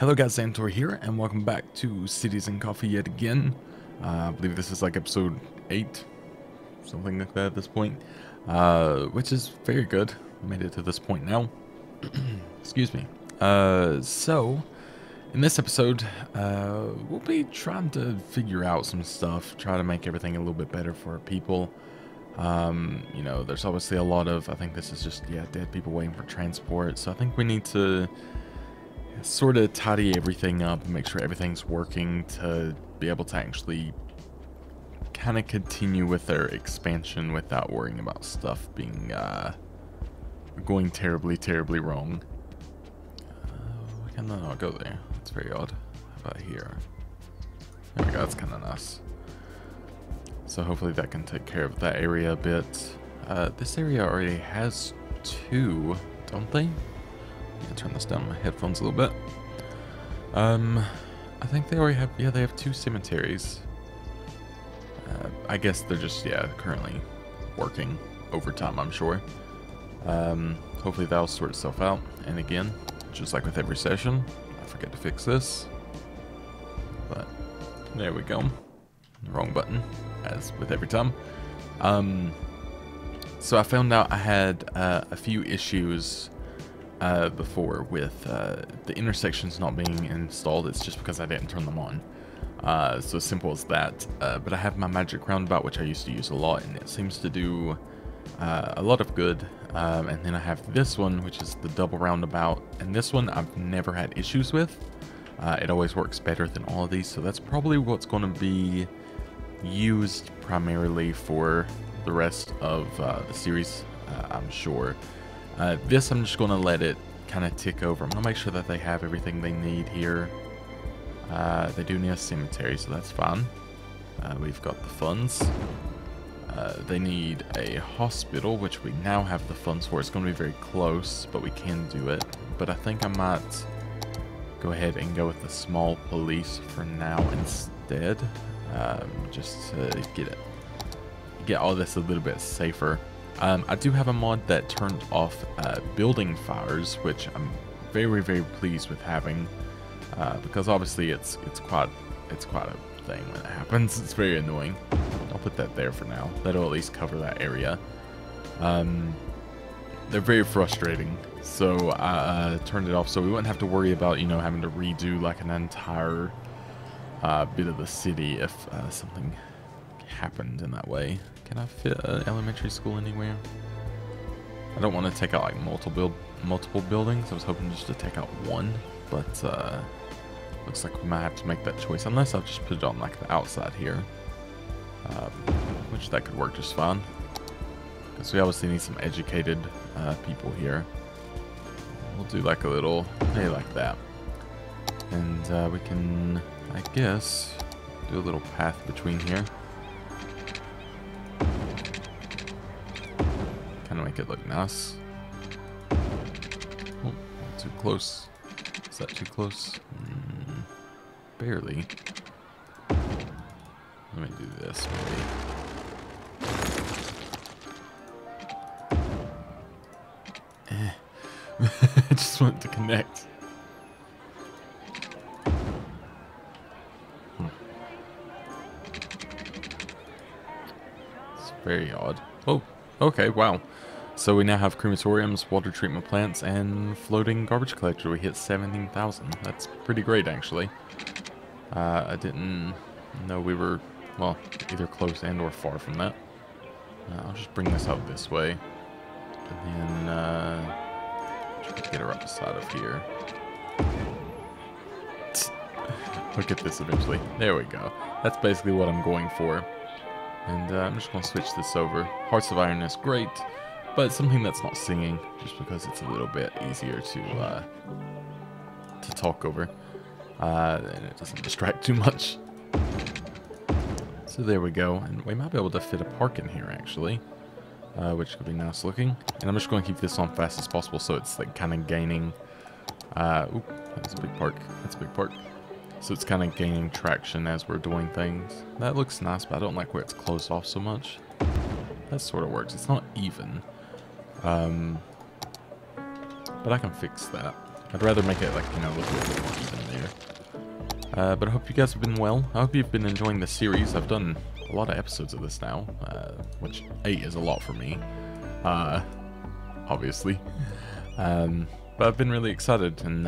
Hello guys, Zanitor here, and welcome back to Cities and Coffee yet again. I believe this is like episode 8, something like that at this point, which is very good. Made it to this point now. Excuse me. So, in this episode, we'll be trying to figure out some stuff, try to make everything a little bit better for our people. You know, there's obviously a lot of, I think this is just, dead people waiting for transport, so I think we need to sort of tidy everything up and make sure everything's working to be able to actually kind of continue with their expansion without worrying about stuff being going terribly wrong. We cannot go there. That's very odd. How about here? There we go. That's kind of nice. So hopefully that can take care of that area a bit. This area already has 2, don't they? Turn this down my headphones a little bit. I think they already have, they have 2 cemeteries. I guess they're just, currently working overtime, I'm sure. Hopefully that'll sort itself out. And again, just like with every session, I forget to fix this. But, there we go. Wrong button, as with every time. So I found out I had a few issues before with the intersections not being installed. It's just because I didn't turn them on. So simple as that. But I have my magic roundabout, which I used to use a lot, and it seems to do a lot of good. And then I have this one, which is the double roundabout, and this one I've never had issues with. It always works better than all of these, so that's probably what's going to be used primarily for the rest of the series, I'm sure. This I'm just going to let it kind of tick over. I'm going to make sure that they have everything they need here. They do need a cemetery, so that's fine. We've got the funds. They need a hospital, which we now have the funds for. It's going to be very close, but we can do it. But I think I might go ahead and go with the small police for now instead. Just to get all this a little bit safer. I do have a mod that turned off building fires, which I'm very pleased with having, because obviously it's quite a thing when it happens. It's very annoying. I'll put that there for now. That'll at least cover that area. They're very frustrating, so I turned it off so we wouldn't have to worry about, you know, having to redo like an entire bit of the city if something happened in that way. Can I fit an elementary school anywhere? I don't want to take out like multiple buildings. I was hoping just to take out one, but looks like we might have to make that choice, unless I'll just put it on like the outside here, which that could work just fine, because we obviously need some educated people here. We'll do like a little hay like that, and we can, I guess, do a little path between here. Kind of make it look nice. Oh, not too close. Is that too close? Barely. Let me do this maybe. I just want it to connect. It's very odd. Oh, okay, wow. So we now have crematoriums, water treatment plants, and floating garbage collector. We hit 17,000. That's pretty great, actually. I didn't know we were, well, either close and or far from that. I'll just bring this out this way. And then try to get her up the side of here. We'll get this eventually. There we go. That's basically what I'm going for. And I'm just going to switch this over. Hearts of Iron is great, but it's something that's not singing, just because it's a little bit easier to talk over, and it doesn't distract too much. So there we go, and we might be able to fit a park in here actually, which could be nice looking. And I'm just going to keep this on fast as possible, so it's like kind of gaining. Oop, that's a big park. That's a big park. So it's kind of gaining traction as we're doing things. That looks nice, but I don't like where it's closed off so much. That sort of works. It's not even. But I can fix that. I'd rather make it like, you know, look a little bit more even there. But I hope you guys have been well. I hope you've been enjoying the series. I've done a lot of episodes of this now, which 8 is a lot for me, obviously. But I've been really excited, and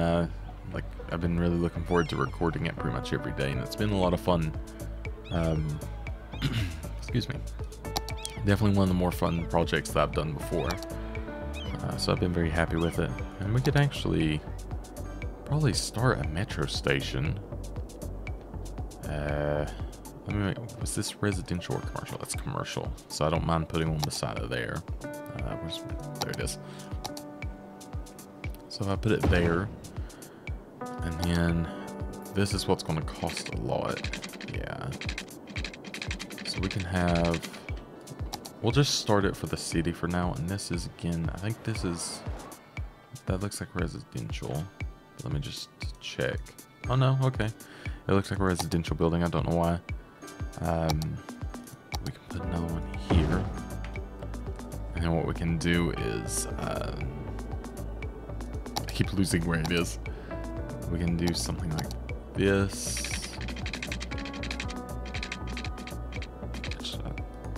like I've been really looking forward to recording it pretty much every day, and it's been a lot of fun. Excuse me. Definitely one of the more fun projects that I've done before. So I've been very happy with it. And we could actually probably start a metro station. Was this residential or commercial? That's commercial. So I don't mind putting one beside it there. There it is. So if I put it there, and then this is what's going to cost a lot. Yeah. So we can have... We'll just start it for the city for now, and this is, again, I think this is... That looks like residential. But let me just check. Oh no, okay. It looks like a residential building, I don't know why. We can put another one here. And then what we can do is... I keep losing where it is. We can do something like this.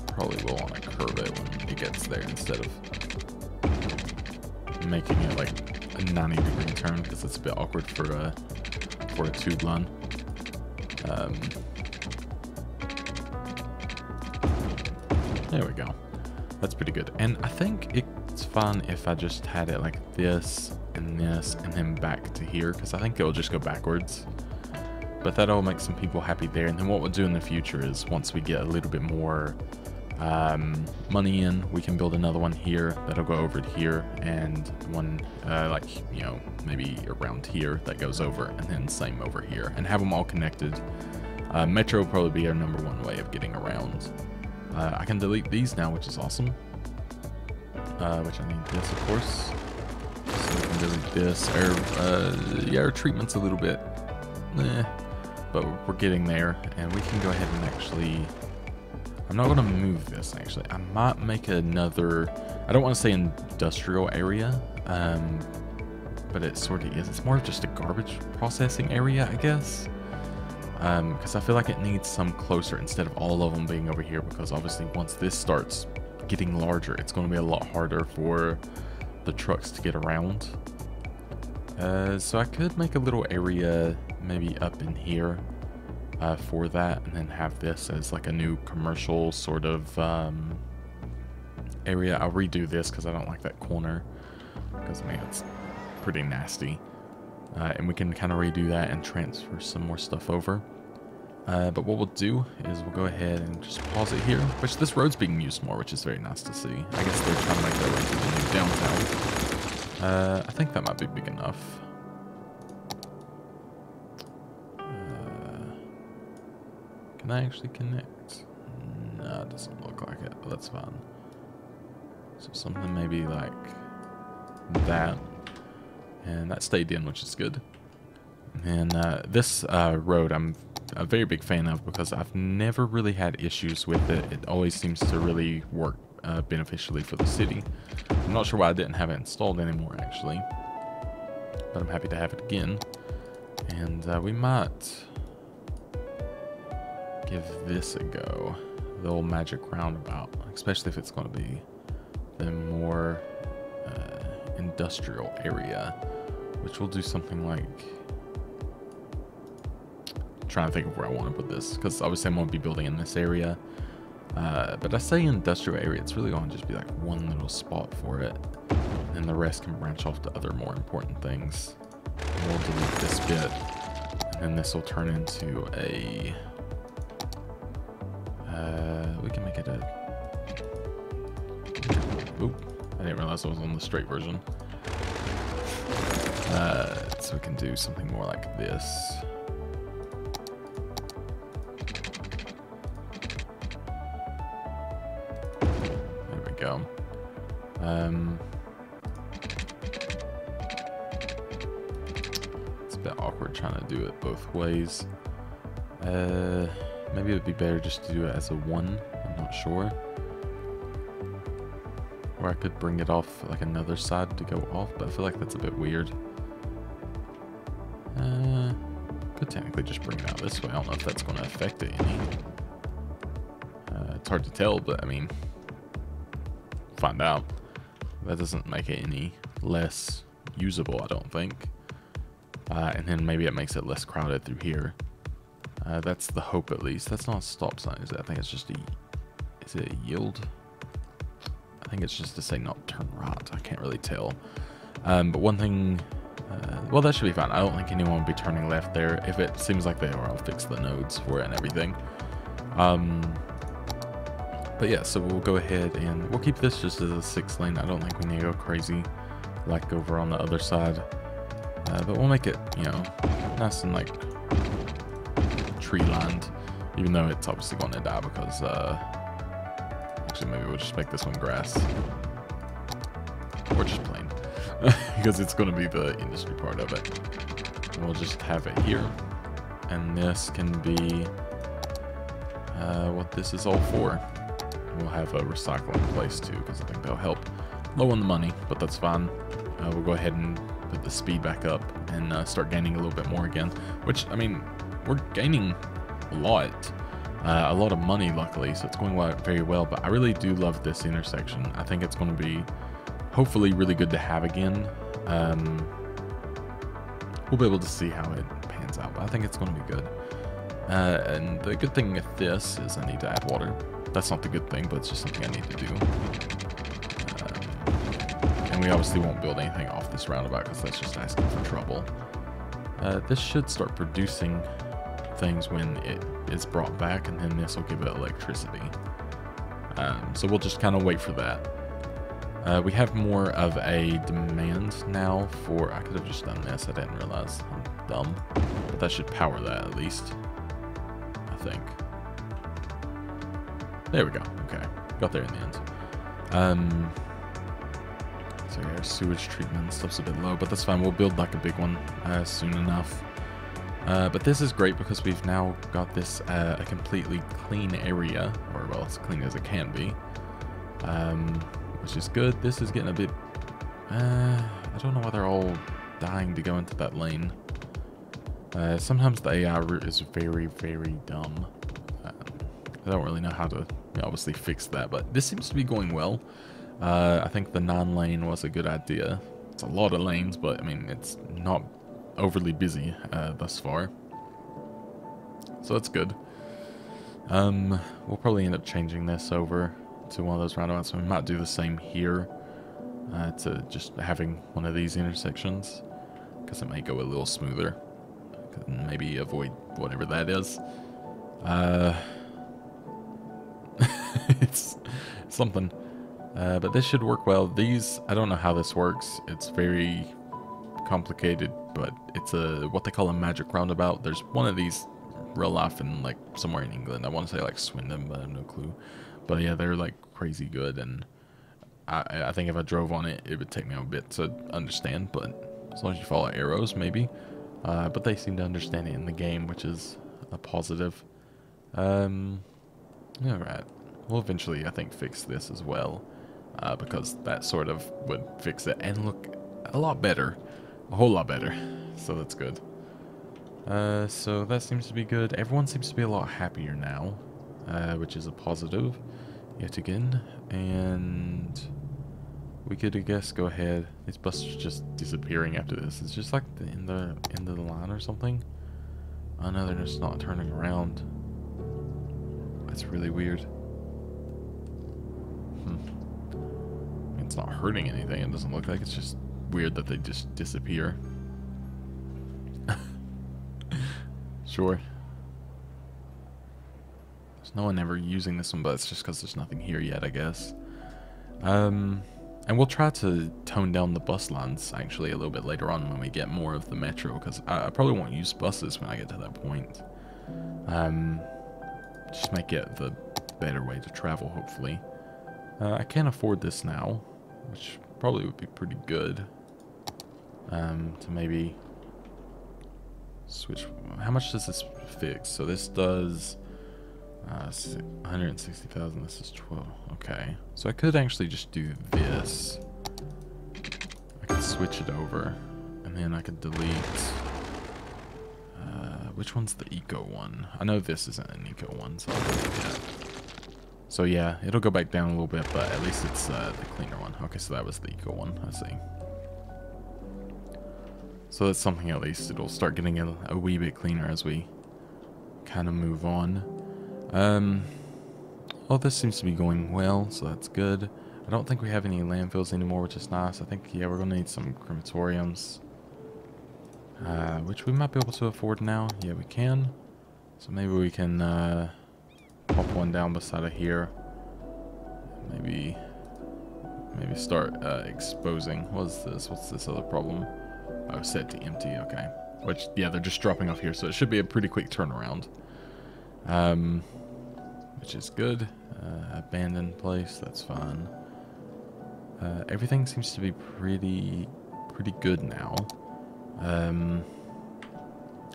Probably will want to curve it when it gets there instead of making it like a 90-degree turn, because it's a bit awkward for a tube line. There we go. That's pretty good. And I think it's fun if I just had it like this and then back to here, because I think it'll just go backwards. But that'll make some people happy there. And then what we'll do in the future is, once we get a little bit more money in, we can build another one here that'll go over to here, and one like, you know, maybe around here that goes over, and then same over here, and have them all connected. Metro will probably be our #1 way of getting around. I can delete these now, which is awesome. Which I need this, of course. So we can delete this. Yeah, our treatment's a little bit but we're getting there, and we can go ahead and actually... I'm not going to move this, actually. I might make another... I don't want to say industrial area, but it sort of is. It's more of just a garbage processing area, I guess. Because I feel like it needs some closer instead of all of them being over here, because obviously once this starts getting larger, it's going to be a lot harder for the trucks to get around. So I could make a little area maybe up in here. For that, and then have this as like a new commercial sort of area. I'll redo this because I don't like that corner, because I mean it's pretty nasty, and we can kind of redo that and transfer some more stuff over. But what we'll do is we'll go ahead and just pause it here, which this road's being used more, which is very nice to see. I guess they're trying to make that into the new downtown. I think that might be big enough. Can I actually connect? No, it doesn't look like it, but that's fine. So something maybe like that. And that stayed in, which is good. And this road I'm a very big fan of, because I've never really had issues with it. It always seems to really work beneficially for the city. I'm not sure why I didn't have it installed anymore, actually. But I'm happy to have it again. And we might... give this a go, the old magic roundabout, especially if it's going to be the more industrial area, which we'll do something like... I'm trying to think of where I want to put this, because obviously I'm going to be building in this area, but I say industrial area, it's really going to just be like one little spot for it, and the rest can branch off to other more important things. And we'll delete this bit, and then this will turn into a... we can make it a... Oop, I didn't realize I was on the straight version. So we can do something more like this. There we go. It's a bit awkward trying to do it both ways. Maybe it would be better just to do it as a 1. I'm not sure. Or I could bring it off like another side to go off, but I feel like that's a bit weird. could technically just bring it out this way. I don't know if that's going to affect it any. It's hard to tell, but I mean, find out. That doesn't make it any less usable, I don't think. And then maybe it makes it less crowded through here. That's the hope, at least. That's not a stop sign, is it? I think it's just a... Is it a yield? I think it's just to say not turn right. I can't really tell. But one thing... well, that should be fine. I don't think anyone will be turning left there. If it seems like they are, I'll fix the nodes for it and everything. But yeah, so we'll go ahead and we'll keep this just as a 6 lane. I don't think we need to go crazy like over on the other side. But we'll make it, you know, nice and like tree lined, even though it's obviously going to die because, actually maybe we'll just make this one grass. Or just plain, because it's going to be the industry part of it. We'll just have it here, and this can be what this is all for. We'll have a recycling place too, because I think that'll help low on the money, but that's fine. We'll go ahead and put the speed back up and start gaining a little bit more again, which, I mean, we're gaining a lot of money, luckily, so it's going very well. But I really do love this intersection. I think it's going to be hopefully really good to have again. We'll be able to see how it pans out, but I think it's going to be good. And the good thing with this is I need to add water. That's not the good thing, but it's just something I need to do. And we obviously won't build anything off this roundabout because that's just asking for trouble. This should start producing things when it is brought back, and then this will give it electricity. So we'll just kind of wait for that. We have more of a demand now for... I could have just done this. I didn't realize. I'm dumb. But that should power that at least. I think. There we go. Okay. Got there in the end. So yeah, sewage treatment stuff's a bit low, but that's fine. We'll build like a big one soon enough. But this is great because we've now got this a completely clean area, or well, as clean as it can be, which is good. This is getting a bit... I don't know why they're all dying to go into that lane. Sometimes the AI route is very, very dumb. I don't really know how to obviously fix that, but this seems to be going well. I think the 9-lane was a good idea. It's a lot of lanes, but I mean, it's not overly busy thus far. So that's good. We'll probably end up changing this over to one of those roundabouts. We might do the same here to just having one of these intersections, because it may go a little smoother. Maybe avoid whatever that is. It's something. But this should work well. These, I don't know how this works. It's very complicated, but it's what they call a magic roundabout. There's one of these real life in like somewhere in England. I want to say like Swindon, but I have no clue. But yeah, they're like crazy good, and I think if I drove on it, it would take me a bit to understand, but as long as you follow arrows, maybe. But they seem to understand it in the game, which is a positive. Alright. We'll eventually, I think, fix this as well, because that sort of would fix it and look a lot better. A whole lot better. So that's good. So that seems to be good. Everyone seems to be a lot happier now, which is a positive yet again. And we could, I guess, go ahead. These buses are just disappearing after this. It's just like the end of the line or something. Oh no, they're just not turning around. That's really weird. It's not hurting anything. It doesn't look like. It's just weird that they just disappear. Sure. There's no one ever using this one, but it's just because there's nothing here yet, I guess. And we'll try to tone down the bus lines actually a little bit later on when we get more of the metro, because I probably won't use buses when I get to that point. Just make it the better way to travel, hopefully. I can't afford this now, which probably would be pretty good. To maybe switch. How much does this fix? So this does 160,000. This is 12. Okay, so I could actually just do this. I could switch it over, and then I could delete which one's the eco one? I know this isn't an eco one, so I'll delete that. So yeah, it'll go back down a little bit, but at least it's the cleaner one. Okay, so that was the eco one, I see. So that's something at least. It'll start getting a wee bit cleaner as we kind of move on. All this seems to be going well, so that's good. I don't think we have any landfills anymore, which is nice. I think, yeah, we're going to need some crematoriums. Which we might be able to afford now. Yeah, we can. So maybe we can pop one down beside of here. Maybe start exposing. What's this? What's this other problem? Oh, set to empty. Okay. Which, yeah, they're just dropping off here, so it should be a pretty quick turnaround. Which is good. Abandoned place. That's fine. Everything seems to be pretty good now.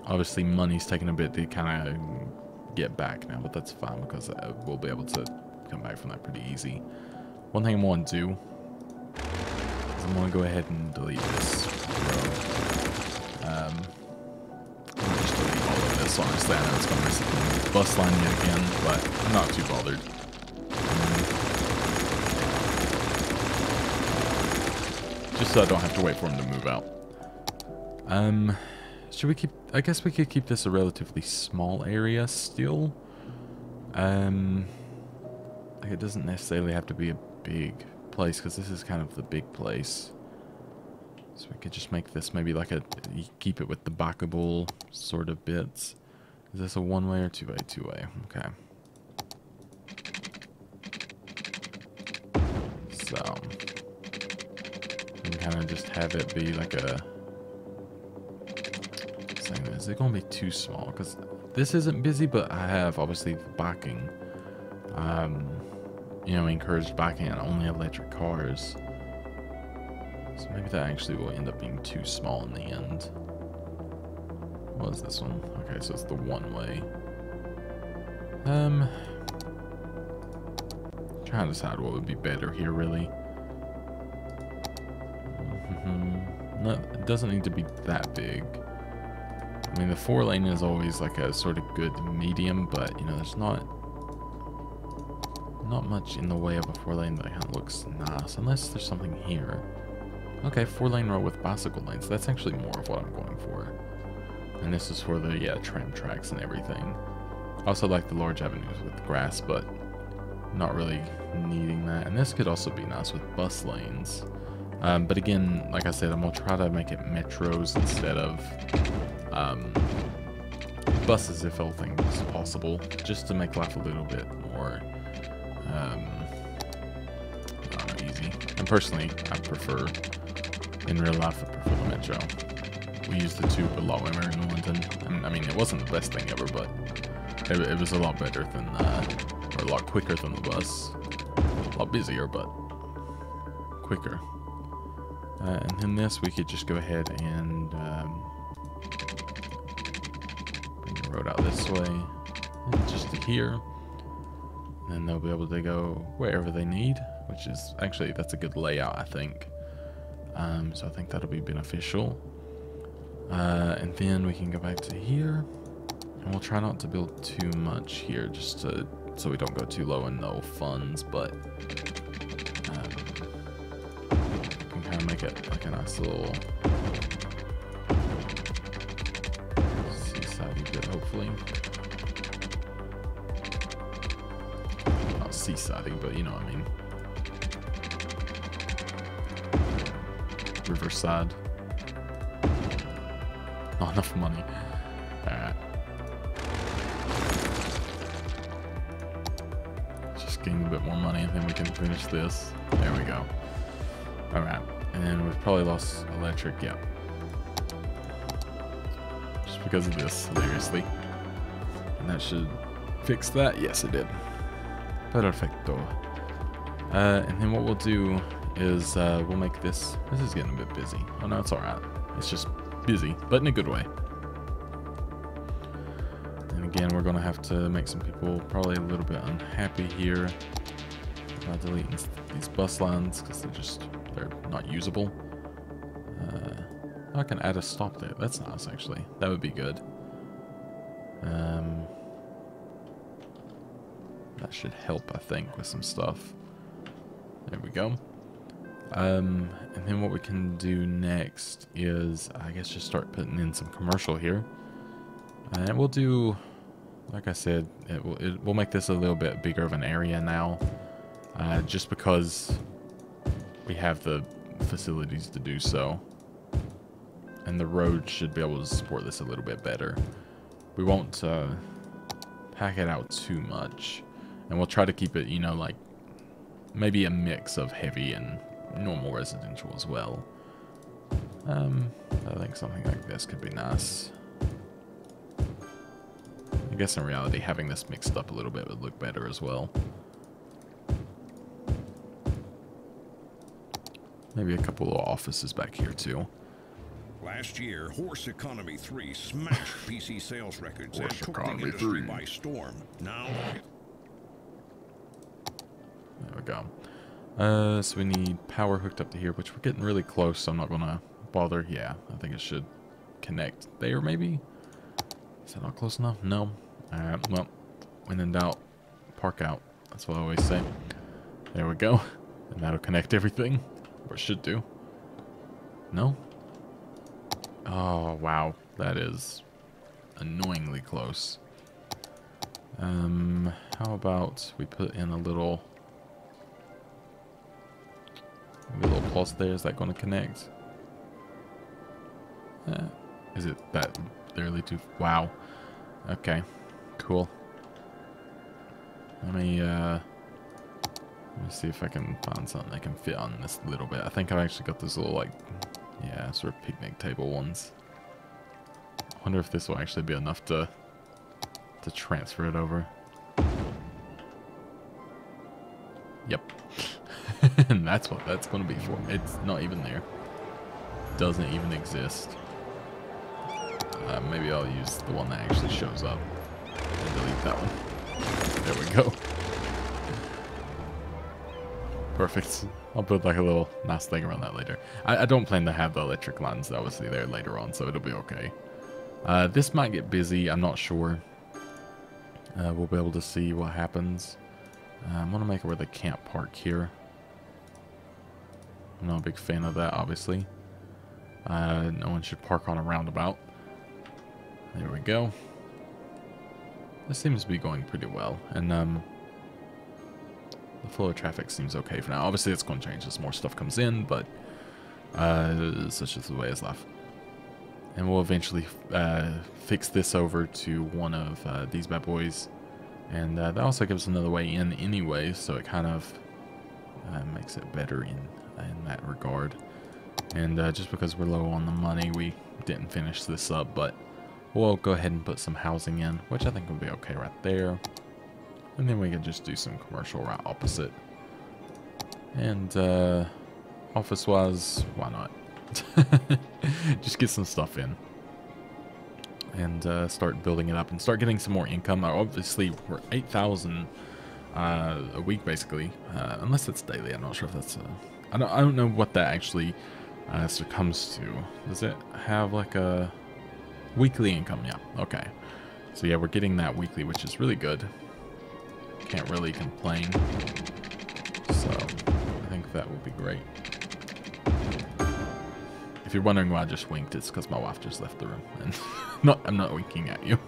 Obviously money's taking a bit to kind of get back now, but that's fine because we'll be able to come back from that pretty easy. One thing I want to do is I want to go ahead and delete this row. I'll just delete all of this, honestly. I know it's going to mess up the bus line yet again, but I'm not too bothered. Just so I don't have to wait for him to move out. Should we keep... I guess we could keep this a relatively small area still. Like it doesn't necessarily have to be a big place, because this is kind of the big place. So we could just make this maybe like you keep it with the backable sort of bits. Is this a one-way or two-way? Two-way. Okay. So... kind of just have it be like a... Is it going to be too small? Because this isn't busy, but I have obviously the backing. You know, encouraged backing on only electric cars. So maybe that actually will end up being too small in the end. What is this one? Okay, so it's the one-way. Trying to decide what would be better here, really. No, it doesn't need to be that big. I mean, the 4-lane is always like a sort of good medium, but you know, there's not much in the way of a 4-lane that kind of looks nice, unless there's something here. Okay, 4-lane road with bicycle lanes. That's actually more of what I'm going for. And this is for the tram tracks and everything. I also like the large avenues with grass, but not really needing that. And this could also be nice with bus lanes. But again, like I said, I'm going to try to make it metros instead of buses if all things possible, just to make life a little bit more easy. And personally, I prefer, in real life, I prefer the metro. We used the tube a lot when we were in London. And, I mean, it wasn't the best thing ever, but it was a lot better than, or a lot quicker than the bus. A lot busier, but quicker. And then this, we could just go ahead and bring the road out this way, and just to here. And then they'll be able to go wherever they need, which is actually, that's a good layout, I think. So I think that'll be beneficial. And then we can go back to here, and we'll try not to build too much here, just so we don't go too low and no funds, but make it like a nice little seaside bit, hopefully. Not seasidey, but you know what I mean. Riverside. Not enough money. Alright. Just getting a bit more money and then we can finish this. There we go. Alright. And we've probably lost electric, yeah. Just because of this, hilariously. And that should fix that. Yes, it did. Perfecto. And then what we'll do is we'll make this... This is getting a bit busy. Oh no, it's alright. It's just busy, but in a good way. And again, we're going to have to make some people probably a little bit unhappy here by deleting these bus lines because they're not usable. I can add a stop there. That's nice, actually. That would be good. Um, that should help, I think, with some stuff. There we go. And then what we can do next is, I guess, just start putting in some commercial here. And we'll do, like I said, we'll make this a little bit bigger of an area now. Just because we have the facilities to do so. And the road should be able to support this a little bit better. We won't pack it out too much. And we'll try to keep it, you know, like maybe a mix of heavy and normal residential as well. I think something like this could be nice. I guess in reality, having this mixed up a little bit would look better as well. Maybe a couple of offices back here too. Last year, Horse Economy 3 smashed PC sales records and took the industry by storm. Now, there we go. So we need power hooked up to here, which we're getting really close, so I'm not gonna bother. Yeah, I think it should connect there, maybe? Is that not close enough? No. Alright, well, when in doubt, park out. That's what I always say. There we go. And that'll connect everything. Or it should do. No? Oh, wow. That is annoyingly close. How about we put in a little plus there? Is that going to connect? Is it that barely too... Wow. Okay. Cool. Let me see if I can find something that can fit on this little bit. I think I've actually got this little, like, yeah, sort of picnic table ones. I wonder if this will actually be enough to transfer it over. Yep. And that's what that's going to be for. It's not even there. Doesn't even exist. Maybe I'll use the one that actually shows up and delete that one. There we go. Perfect. I'll put like a little nice thing around that later. I don't plan to have the electric lines obviously there later on, so it'll be okay. This might get busy. I'm not sure. We'll be able to see what happens. I'm going to make it where they can't park here. I'm not a big fan of that, obviously. No one should park on a roundabout. There we go. This seems to be going pretty well. And the flow of traffic seems okay for now. Obviously, it's going to change as more stuff comes in, but such is the way it's life. And we'll eventually fix this over to one of these bad boys. And that also gives another way in anyway, so it kind of makes it better in that regard. And just because we're low on the money, we didn't finish this up, but we'll go ahead and put some housing in, which I think will be okay right there. And then we can just do some commercial right opposite. And office-wise, why not? Just get some stuff in. And start building it up and start getting some more income. Obviously, we're 8,000 a week, basically. Unless it's daily. I'm not sure if that's... I don't know what that actually succumbs to. Does it have like a weekly income? Yeah, okay. So yeah, we're getting that weekly, which is really good. Can't really complain. So I think that will be great. If you're wondering why I just winked, it's because my wife just left the room. And I'm not winking at you.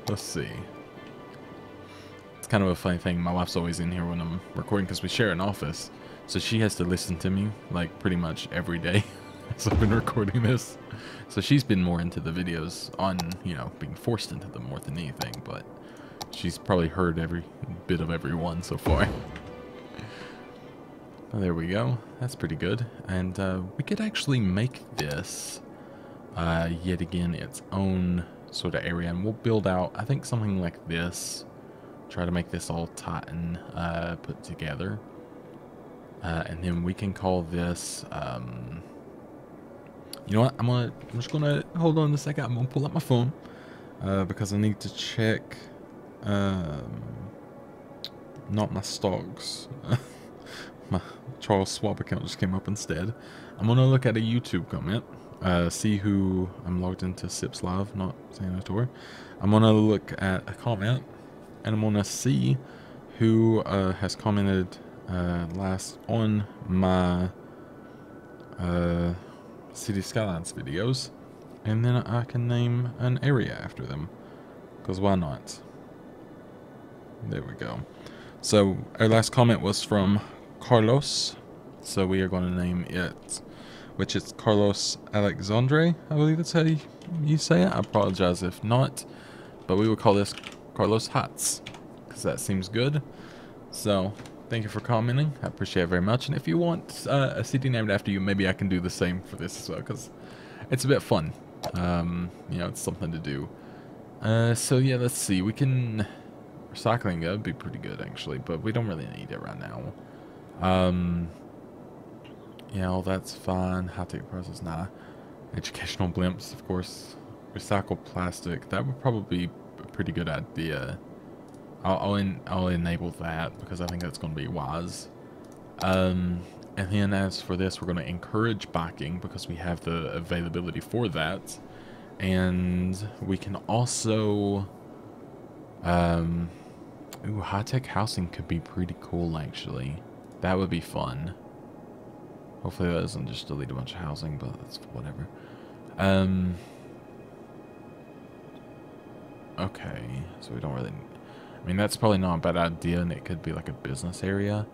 Let's see. It's kind of a funny thing. My wife's always in here when I'm recording because we share an office. So she has to listen to me like pretty much every day as I've been recording this. So she's been more into the videos on, you know, being forced into them more than anything. But she's probably heard every bit of every one so far. Oh, there we go. That's pretty good. And we could actually make this yet again its own sort of area. And we'll build out, I think, something like this. Try to make this all tight and put together. And then we can call this... you know what? I'm just gonna hold on a second. I'm gonna pull up my phone because I need to check not my stocks. My Charles Schwab account just came up instead. I'm gonna look at a YouTube comment see who I'm logged into Sips Live, not Zanitor. I'm gonna look at a comment, and I'm gonna see who has commented last on my City Skylines videos, and then I can name an area after them, because why not? There we go. So our last comment was from Carlos, so we are going to name it, which is Carlos Alexandre, I believe that's how you say it. I apologize if not, but we will call this Carlos Hats, because that seems good. So thank you for commenting, I appreciate it very much, and if you want a city named after you, maybe I can do the same for this as well, because it's a bit fun. You know, it's something to do. So yeah, let's see, we can... Recycling would be pretty good actually, but we don't really need it right now. Yeah, all that's fine. High-tech process, nah. Educational blimps, of course. Recycled plastic, that would probably be a pretty good idea. I'll enable that because I think that's going to be wise. And then as for this, we're going to encourage biking because we have the availability for that. And we can also... Ooh, high-tech housing could be pretty cool, actually. That would be fun. Hopefully that doesn't just delete a bunch of housing, but that's whatever. Okay, so we don't really... I mean, that's probably not a bad idea, and it could be like a business area.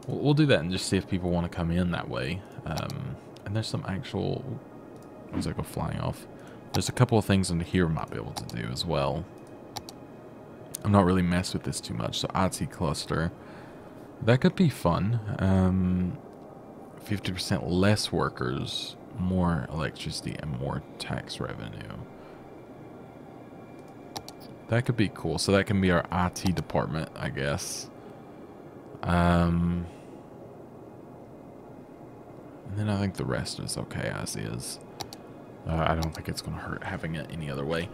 We'll do that and just see if people want to come in that way. And there's some actual... Why does that go flying off? There's a couple of things in here we might be able to do as well. I'm not really messed with this too much, so IT cluster. That could be fun. 50% less workers, more electricity, and more tax revenue. That could be cool. So that can be our IT department, I guess. And then I think the rest is okay as is. I don't think it's going to hurt having it any other way.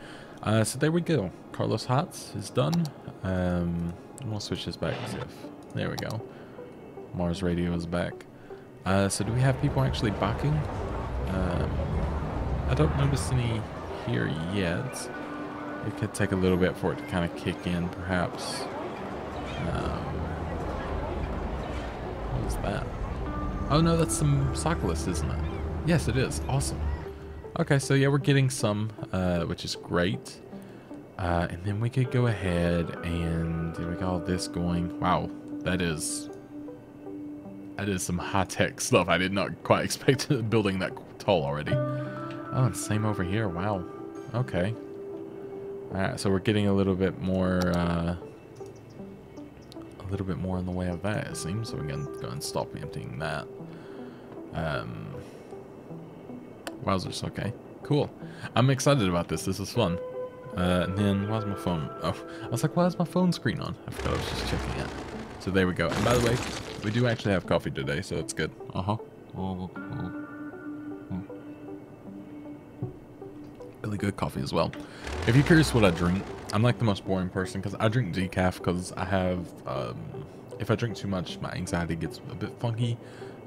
So there we go. Carlos Hats is done. We'll switch this back to if... There we go. Mars Radio is back. So do we have people actually backing? I don't notice any here yet. It could take a little bit for it to kind of kick in, perhaps. What is that? Oh no, that's some cyclists, isn't it? Yes, it is. Awesome. Okay, so yeah, we're getting some, which is great. And then we could go ahead and we got all this going. Wow, that is some high-tech stuff. I did not quite expect a building that tall already. Oh, and same over here. Wow. Okay. Alright, so we're getting a little bit more in the way of that, it seems. So we can go and stop emptying that. Wowzers, okay. Cool. I'm excited about this. This is fun. And then, why's my phone? Oh, I was like, why is my phone screen on? I forgot I was just checking it. So there we go. And by the way, we do actually have coffee today, so it's good. Really good coffee as well. If you're curious what I drink, I'm like the most boring person because I drink decaf because I have, if I drink too much, my anxiety gets a bit funky.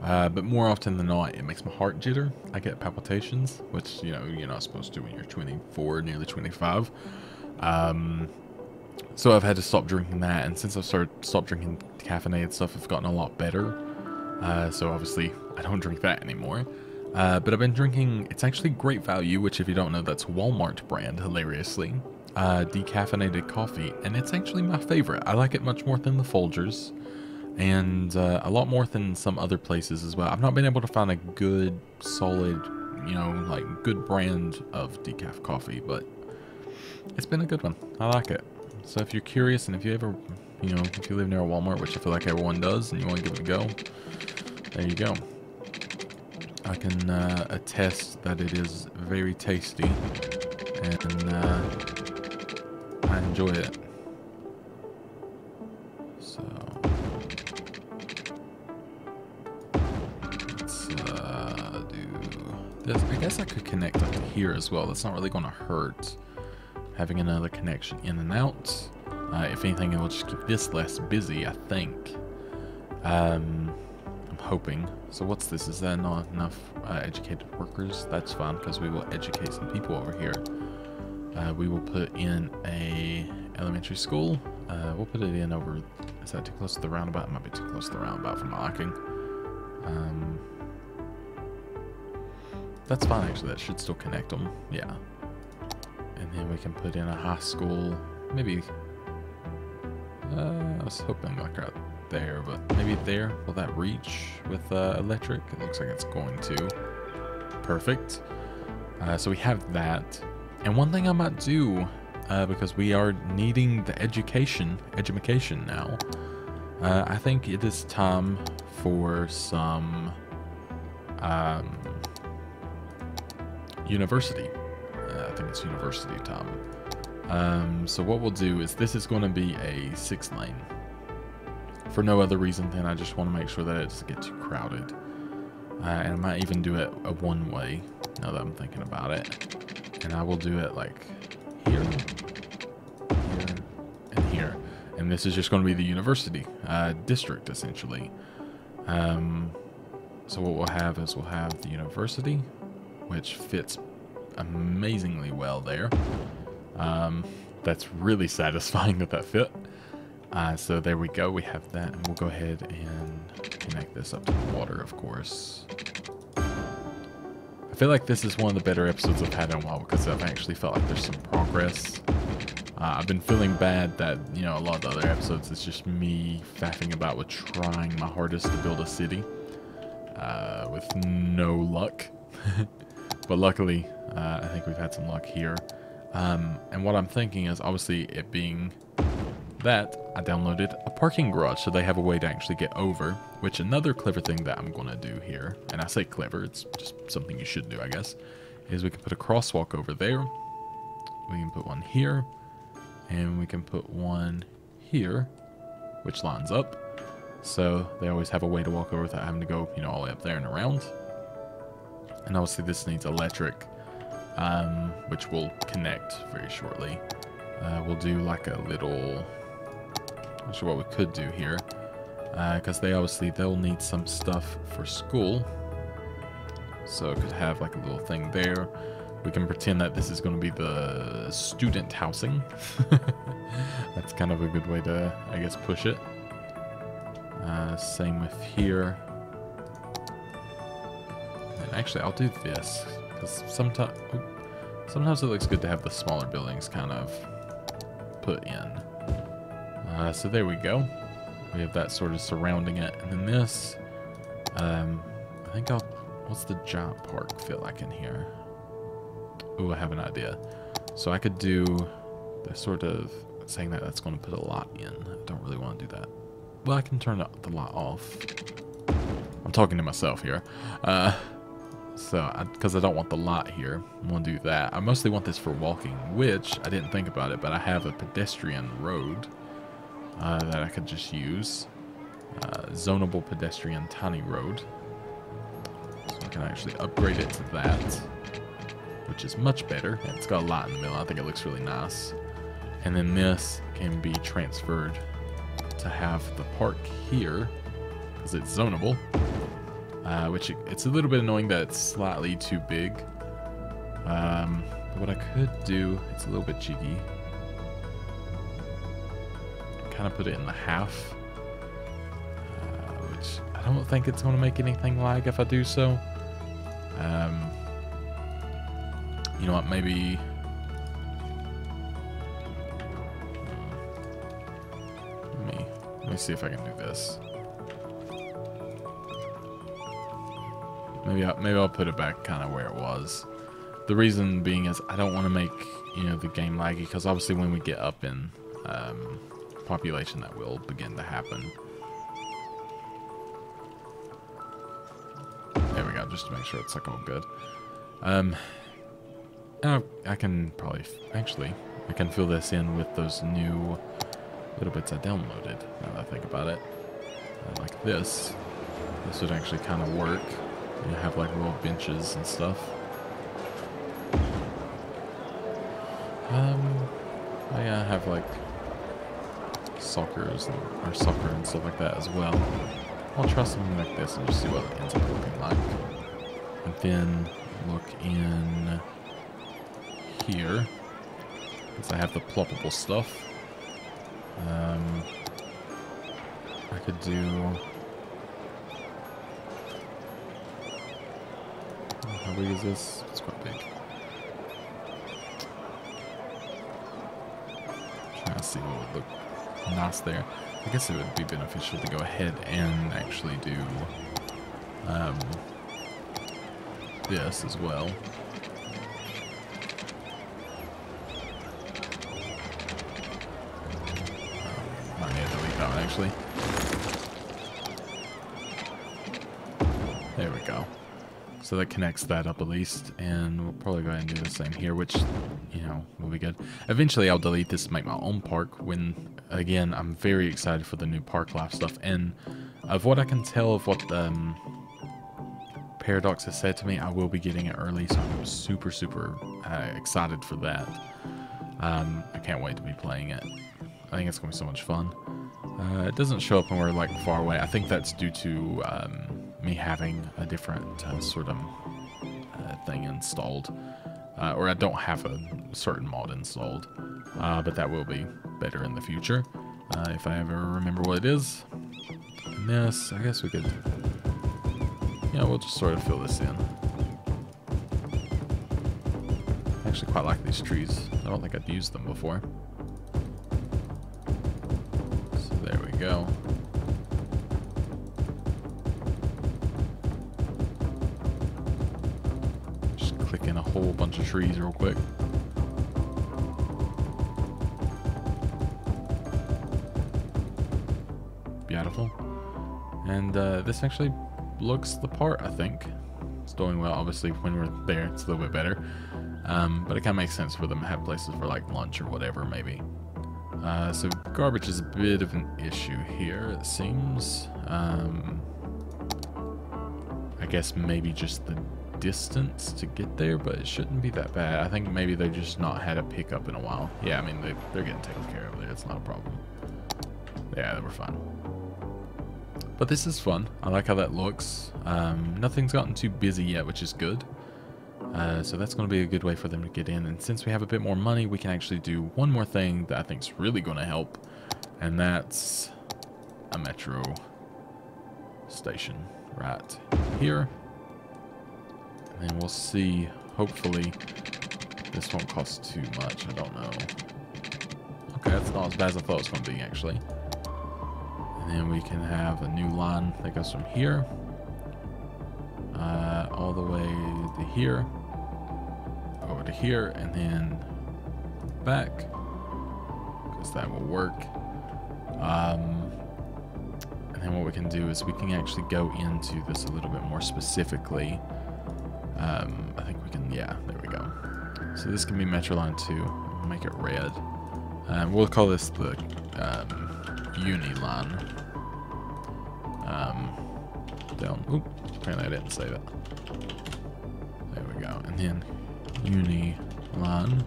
But more often than not, it makes my heart jitter. I get palpitations, which, you know, you're not supposed to when you're 24, nearly 25. So I've had to stop drinking that, and since I've stopped drinking caffeinated stuff, I've gotten a lot better. So obviously, I don't drink that anymore. But I've been drinking, it's actually great value, which if you don't know, that's Walmart brand, hilariously. Decaffeinated coffee, and it's actually my favorite. I like it much more than the Folgers. And a lot more than some other places as well. I've not been able to find a good, solid, you know, like good brand of decaf coffee, but it's been a good one. I like it. So if you're curious and if you ever, you know, if you live near a Walmart, which I feel like everyone does, and you want to give it a go, there you go. I can attest that it is very tasty, and I enjoy it. So... I guess I could connect up here as well. That's not really going to hurt having another connection in and out. If anything, it will just keep this less busy, I think. I'm hoping. So what's this? Is that not enough educated workers? That's fine, because we will educate some people over here. We will put in a elementary school. We'll put it in over... Is that too close to the roundabout? It might be too close to the roundabout for my liking. That's fine, actually. That should still connect them. Yeah. And then we can put in a high school. Maybe... I was hoping like right there, but maybe there. Will that reach with electric? It looks like it's going to. Perfect. So we have that. And one thing I might do, because we are needing the education now, I think it is time for some university. I think it's university time. So what we'll do is this is going to be a 6-lane. For no other reason than I just want to make sure that it doesn't get too crowded. And I might even do it a one-way, now that I'm thinking about it. And I will do it like here, here, and here. And this is just going to be the university district, essentially. So what we'll have is we'll have the university, which fits amazingly well there. That's really satisfying that fit. So there we go, we have that, and we'll go ahead and connect this up to the water, of course. I feel like this is one of the better episodes I've had in a while because I've actually felt like there's some progress. I've been feeling bad that, you know, a lot of the other episodes it's just me faffing about with trying my hardest to build a city with no luck. But luckily, I think we've had some luck here. And what I'm thinking is, obviously, it being that, I downloaded a parking garage, so they have a way to actually get over, which another clever thing that I'm going to do here, and I say clever, it's just something you should do, I guess, is we can put a crosswalk over there, we can put one here, and we can put one here, which lines up, so they always have a way to walk over without having to go, you know, all the way up there and around. And obviously this needs electric, which will connect very shortly. We'll do like a little... Not sure what we could do here, because they'll need some stuff for school, so it could have like a little thing there. We can pretend that this is going to be the student housing. That's kind of a good way to, I guess, push it. Same with here. And actually, I'll do this because sometimes it looks good to have the smaller buildings kind of put in. So there we go. We have that sort of surrounding it. And then this, I think what's the giant park feel like in here? Ooh, I have an idea. So I could do the sort of saying that that's going to put a lot in. I don't really want to do that. Well, I can turn the lot off. I'm talking to myself here. Because I don't want the lot here. I'm going to do that. I mostly want this for walking, which I didn't think about it, but I have a pedestrian road that I could just use. Zonable pedestrian tiny road. So I can actually upgrade it to that, which is much better. And it's got a lot in the middle. I think it looks really nice. And then this can be transferred to have the park here, because it's zonable. Which it's a little bit annoying that it's slightly too big. But what I could do, it's a little bit cheeky. Kind of put it in the half, which I don't think it's going to make anything lag if I do so. You know what? Maybe. Let me see if I can do this. Maybe I'll put it back kind of where it was. The reason being is I don't want to make, you know, the game laggy, because obviously when we get up in population that will begin to happen. There we go, just to make sure it's like all good. I can probably actually I can fill this in with those new little bits I downloaded. Now that I think about it, like this would actually kind of work. You have like little benches and stuff. Yeah, I have like soccer and stuff like that as well. I'll try something like this and just see what it ends up looking like. And then look in here, because I have the ploppable stuff. I could do... How big is this? It's quite big. Trying to see what would look nice there. I guess it would be beneficial to go ahead and actually do this as well. Might need to delete that one actually. There we go. So that connects that up at least, and we'll probably go ahead and do the same here, which, you know, will be good. Eventually I'll delete this to make my own park when, again, I'm very excited for the new park life stuff, and of what I can tell of what Paradox has said to me, I will be getting it early, so I'm super, super excited for that. I can't wait to be playing it. I think it's going to be so much fun. It doesn't show up when we're like far away. I think that's due to me having a different sort of thing installed, or I don't have a certain mod installed, but that will be better in the future if I ever remember what it is. And this, I guess we could, yeah, we'll just sort of fill this in. I actually quite like these trees. I don't think I'd used them before. So there we go. Click in a whole bunch of trees real quick. Beautiful. And this actually looks the part, I think. It's doing well. Obviously, when we're there, it's a little bit better. But it kind of makes sense for them to have places for like lunch or whatever, maybe. So garbage is a bit of an issue here, it seems. I guess maybe just the distance to get there, but it shouldn't be that bad. I think maybe they just not had a pickup in a while. Yeah, I mean, they're getting taken care of there. It's not a problem. Yeah, they were fine. But this is fun. I like how that looks. Nothing's gotten too busy yet, which is good. So that's going to be a good way for them to get in. And since we have a bit more money, we can actually do one more thing that I think is really going to help. And that's a metro station right here. And then we'll see, hopefully, this won't cost too much. I don't know. Okay, that's not as bad as I thought it was going to be, actually. And then we can have a new line that goes from here all the way to here, over to here, and then back, because that will work. And then what we can do is we can actually go into this a little bit more specifically. I think we can, yeah, there we go. So this can be Metro Line 2. We'll make it red. We'll call this the Uni line. Down. Oop, apparently I didn't say that. There we go. And then Uni line.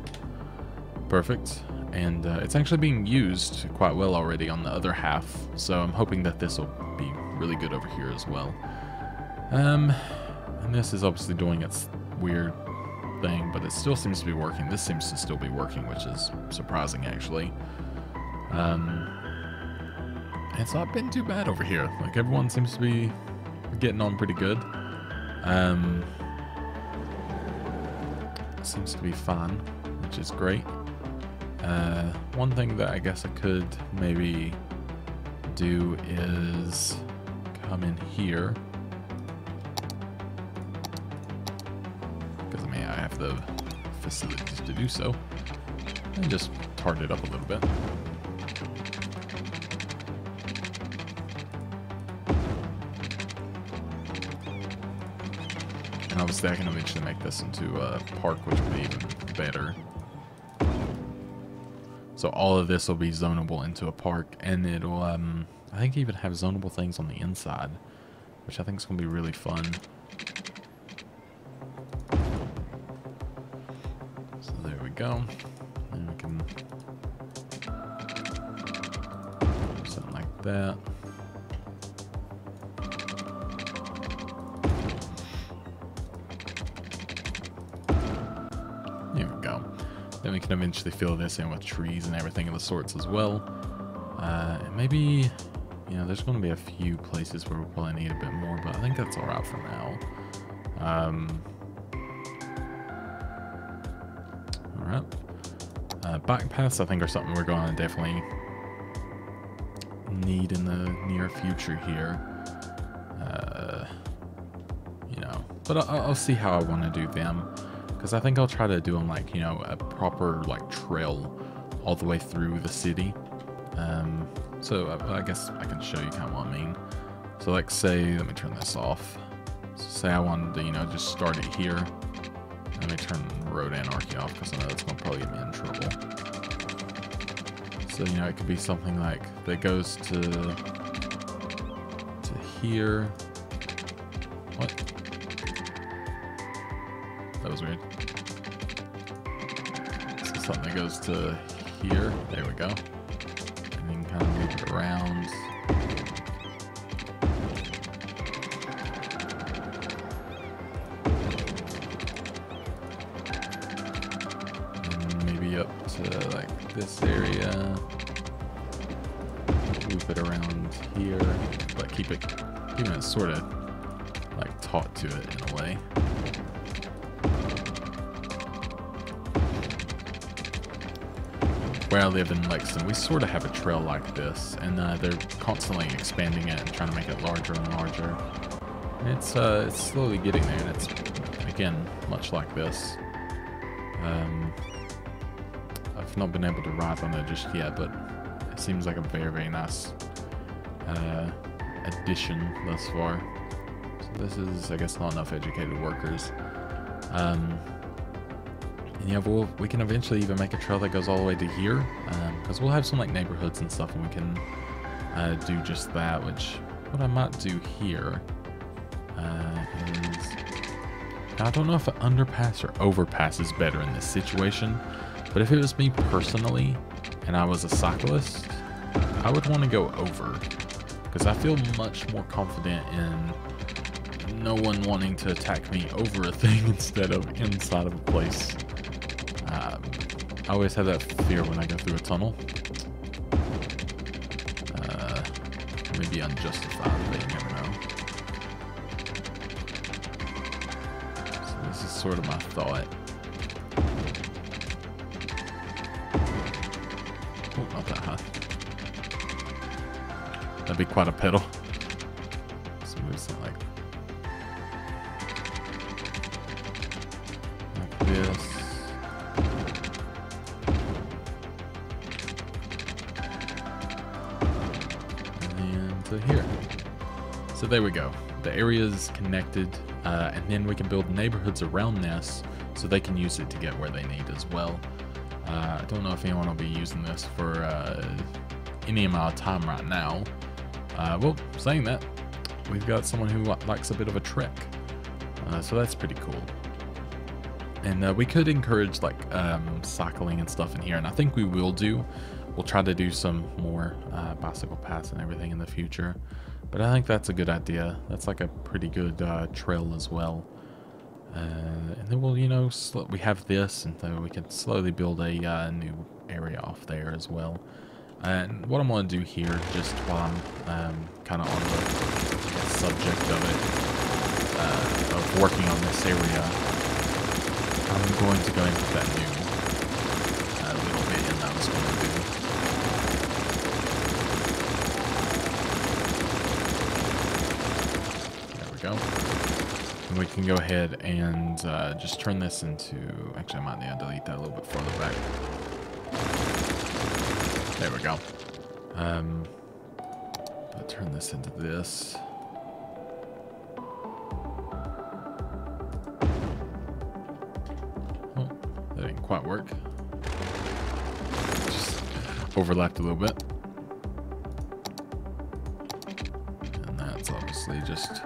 Perfect. And it's actually being used quite well already on the other half. So I'm hoping that this will be really good over here as well. And this is obviously doing its weird thing, but it still seems to be working. This seems to still be working, which is surprising, actually. It's not been too bad over here. Like, everyone seems to be getting on pretty good. Seems to be fun, which is great. One thing that I guess I could maybe do is come in here. Because, I mean, I have the facilities to do so. And just target it up a little bit. And obviously I can eventually make this into a park, which would be even better. So all of this will be zonable into a park, and it'll, I think, even have zonable things on the inside, which I think is going to be really fun. So there we go. And we can do something like that. Then we can eventually fill this in with trees and everything of the sorts as well. And maybe, you know, there's going to be a few places where we'll probably need a bit more, but I think that's all right for now. All right. Bike paths, I think, are something we're going to definitely need in the near future here. You know, but I'll see how I want to do them, because I think I'll try to do them like, you know, a proper like trail all the way through the city. So I guess I can show you kind of what I mean. So like say, let me turn this off. So say I wanted to, you know, just start it here. Let me turn road anarchy off, because I know that's going to probably get me in trouble. So, you know, it could be something like that goes to here. What? That was weird. So something that goes to here. There we go. And then kind of move it around. And maybe up to like this area. Loop it around here, but keeping it sort of like taut to it in a way. Where I live in Lexington, we sort of have a trail like this, and they're constantly expanding it and trying to make it larger and larger. And it's slowly getting there, and it's again much like this. I've not been able to ride on it just yet, but it seems like a very, very nice addition thus far. So this is, I guess, not enough educated workers. And yeah, we can eventually even make a trail that goes all the way to here, because we'll have some like neighborhoods and stuff, and we can do just that. Which what I might do here is, I don't know if an underpass or overpass is better in this situation, but if it was me personally and I was a cyclist, I would want to go over, because I feel much more confident in no one wanting to attack me over a thing instead of inside of a place. I always have that fear when I go through a tunnel. Maybe unjustified, but you never know. So this is sort of my thought. Oh, not that high. That'd be quite a pedal. So move something like this. To here. So there we go. The area is connected, and then we can build neighborhoods around this so they can use it to get where they need as well. I don't know if anyone will be using this for any amount of time right now. Well, saying that, we've got someone who likes a bit of a trek, so that's pretty cool. And we could encourage like cycling and stuff in here, and I think we will do. We'll try to do some more bicycle paths and everything in the future, but I think that's a good idea. That's like a pretty good trail as well. And then we'll, you know, we have this, and then we can slowly build a new area off there as well. And what I'm going to do here, just while I'm kind of on the subject of it, of working on this area, I'm going to go into that new little bit, and I was going to do. Go. And we can go ahead and just turn this into, actually I might need to delete that a little bit further back. There we go. I'll turn this into this. Oh, that didn't quite work. Just overlapped a little bit. And that's obviously just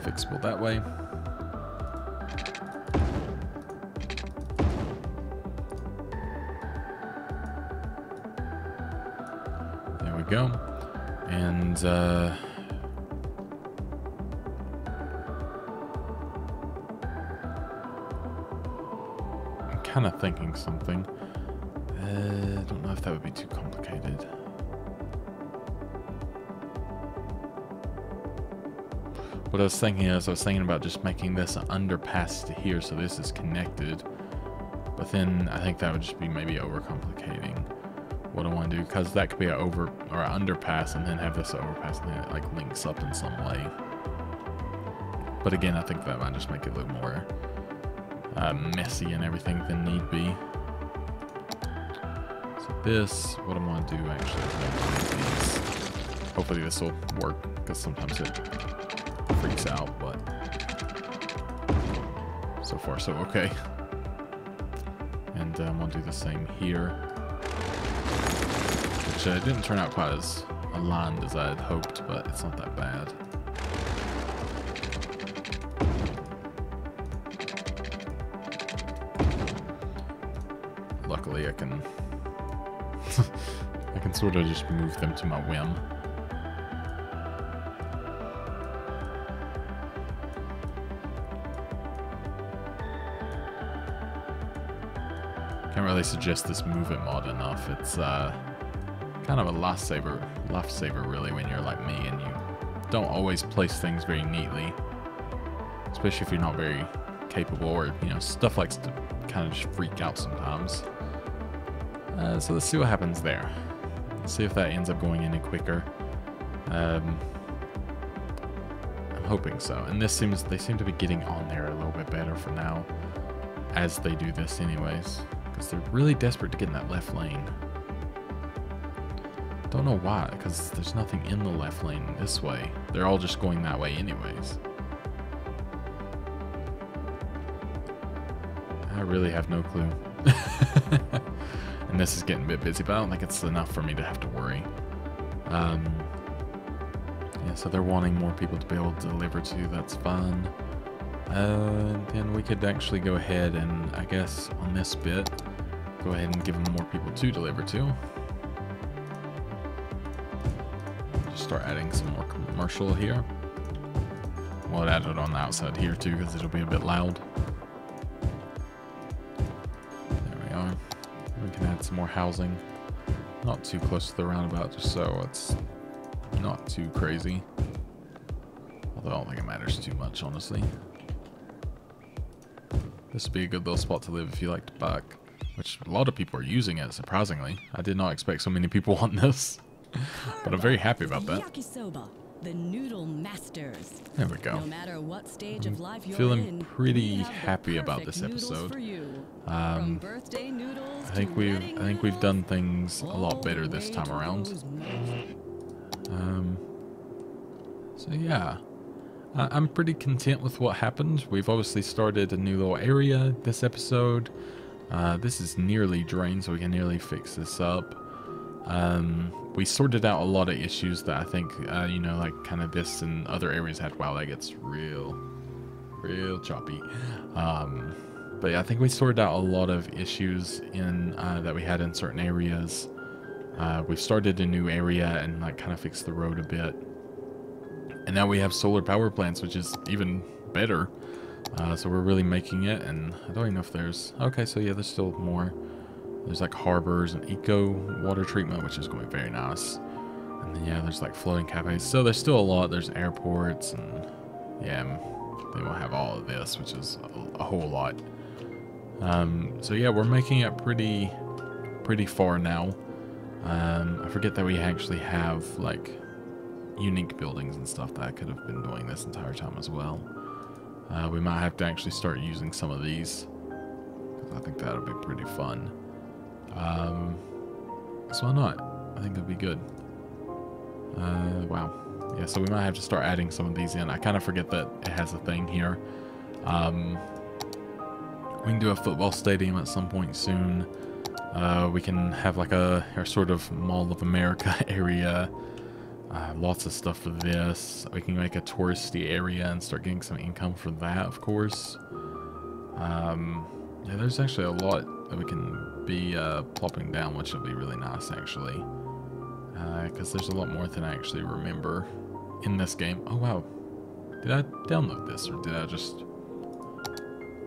fixable that way. There we go. And kind of thinking something. I don't know if that would be too complicated. What I was thinking is, I was thinking about just making this an underpass to here, so this is connected. But then I think that would just be maybe overcomplicating what I want to do, because that could be an over or an underpass, and then have this overpass, and then it like links up in some way. But again, I think that might just make it look more messy and everything than need be. So this, what I'm going to do actually is these. Hopefully this will work, because sometimes it freaks out, but so far so okay. And I'm going to do the same here, which didn't turn out quite as aligned as I had hoped, but it's not that bad. Luckily I can I can sort of just move them to my whim. Can't really suggest this move it mod enough. It's kind of a lifesaver really when you're like me and you don't always place things very neatly, especially if you're not very capable, or you know, stuff likes to kind of just freak out sometimes. So let's see what happens there. Let's see if that ends up going any quicker. I'm hoping so. And this they seem to be getting on there a little bit better for now, as they do this anyways, because they're really desperate to get in that left lane. Don't know why, because there's nothing in the left lane this way. They're all just going that way anyways. I really have no clue. And this is getting a bit busy, but I don't think it's enough for me to have to worry. Yeah, so they're wanting more people to be able to deliver to. That's fun. Then we could actually go ahead and, I guess, on this bit, go ahead and give them more people to deliver to. Just start adding some more commercial here. We'll add it on the outside here too, because it'll be a bit loud. We can add some more housing. Not too close to the roundabout, just so it's not too crazy. Although I don't think it matters too much, honestly. This would be a good little spot to live if you like to bike, which a lot of people are using it, surprisingly. I did not expect so many people want this, but I'm very happy about that. The noodle masters. There we go. No matter what stage of life you're Feeling pretty happy about this episode. I think we've done things a lot better this time around. So yeah, I'm pretty content with what happened. We've obviously started a new little area this episode. This is nearly drained, so we can nearly fix this up. We sorted out a lot of issues that I think, you know, like kind of this and other areas had. Wow, that gets real choppy. But yeah, I think we sorted out a lot of issues in that we had in certain areas. We've started a new area and like kind of fixed the road a bit. And now we have solar power plants, which is even better. So we're really making it, and I don't even know if there's... Okay, so yeah, there's still more. There's like harbors and eco water treatment, which is going to be very nice. And then yeah, there's like floating cafes. So there's still a lot. There's airports, and yeah, they will have all of this, which is a whole lot. So yeah, we're making it pretty far now. I forget that we actually have like unique buildings and stuff that I could have been doing this entire time as well. We might have to actually start using some of these, because I think that would be pretty fun. So why not? I think that'd be good. Wow. Yeah, so we might have to start adding some of these in. I kind of forget that it has a thing here. We can do a football stadium at some point soon. We can have like our sort of Mall of America area. Lots of stuff for this. We can make a touristy area and start getting some income for that, of course. Yeah, there's actually a lot that we can be plopping down, which will be really nice, actually. Because there's a lot more than I actually remember in this game. Oh, wow. Did I download this, or did I just...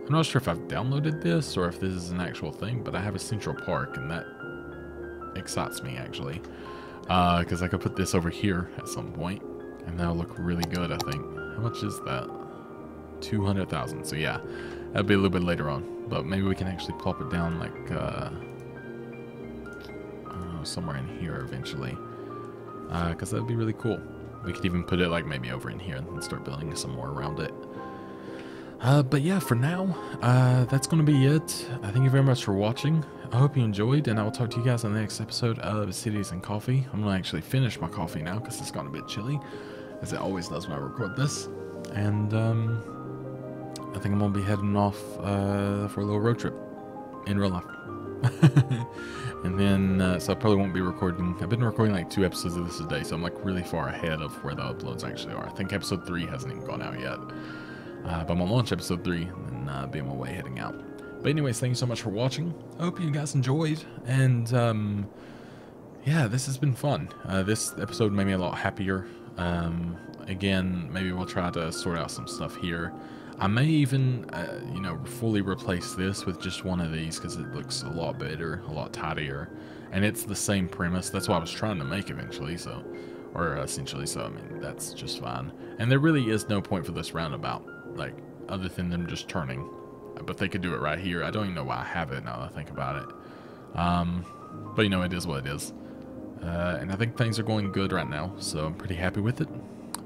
I'm not sure if I've downloaded this or if this is an actual thing, but I have a Central Park, and that excites me, actually. Because I could put this over here at some point, and that'll look really good, I think. How much is that? 200,000. So yeah, that'll be a little bit later on. But maybe we can actually plop it down, like, I don't know, somewhere in here eventually. Because that'd be really cool. We could even put it, like, maybe over in here and start building some more around it. But yeah, for now, that's going to be it. Thank you very much for watching. I hope you enjoyed, and I will talk to you guys on the next episode of Cities and Coffee. I'm going to actually finish my coffee now because it's gotten a bit chilly, as it always does when I record this. And I think I'm going to be heading off for a little road trip in real life. And then, so I probably won't be recording. I've been recording like 2 episodes of this a day, so I'm like really far ahead of where the uploads actually are. I think episode 3 hasn't even gone out yet. But I'm going to launch episode 3 and then be on my way heading out. But anyways, thank you so much for watching. I hope you guys enjoyed. And yeah, this has been fun. This episode made me a lot happier. Again, maybe we'll try to sort out some stuff here. I may even, you know, fully replace this with just one of these because it looks a lot better, a lot tidier. And it's the same premise. That's what I was trying to make eventually, so, or essentially, so, I mean, that's just fine. And there really is no point for this roundabout, like, other than them just turning. But they could do it right here. I don't even know why I have it now that I think about it. But, you know, it is what it is. And I think things are going good right now, so I'm pretty happy with it.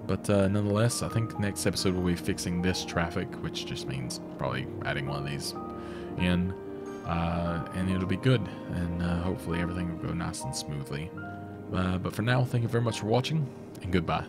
But nonetheless, I think next episode we'll be fixing this traffic, which just means probably adding one of these in. And it'll be good, and hopefully everything will go nice and smoothly. But for now, thank you very much for watching, and goodbye.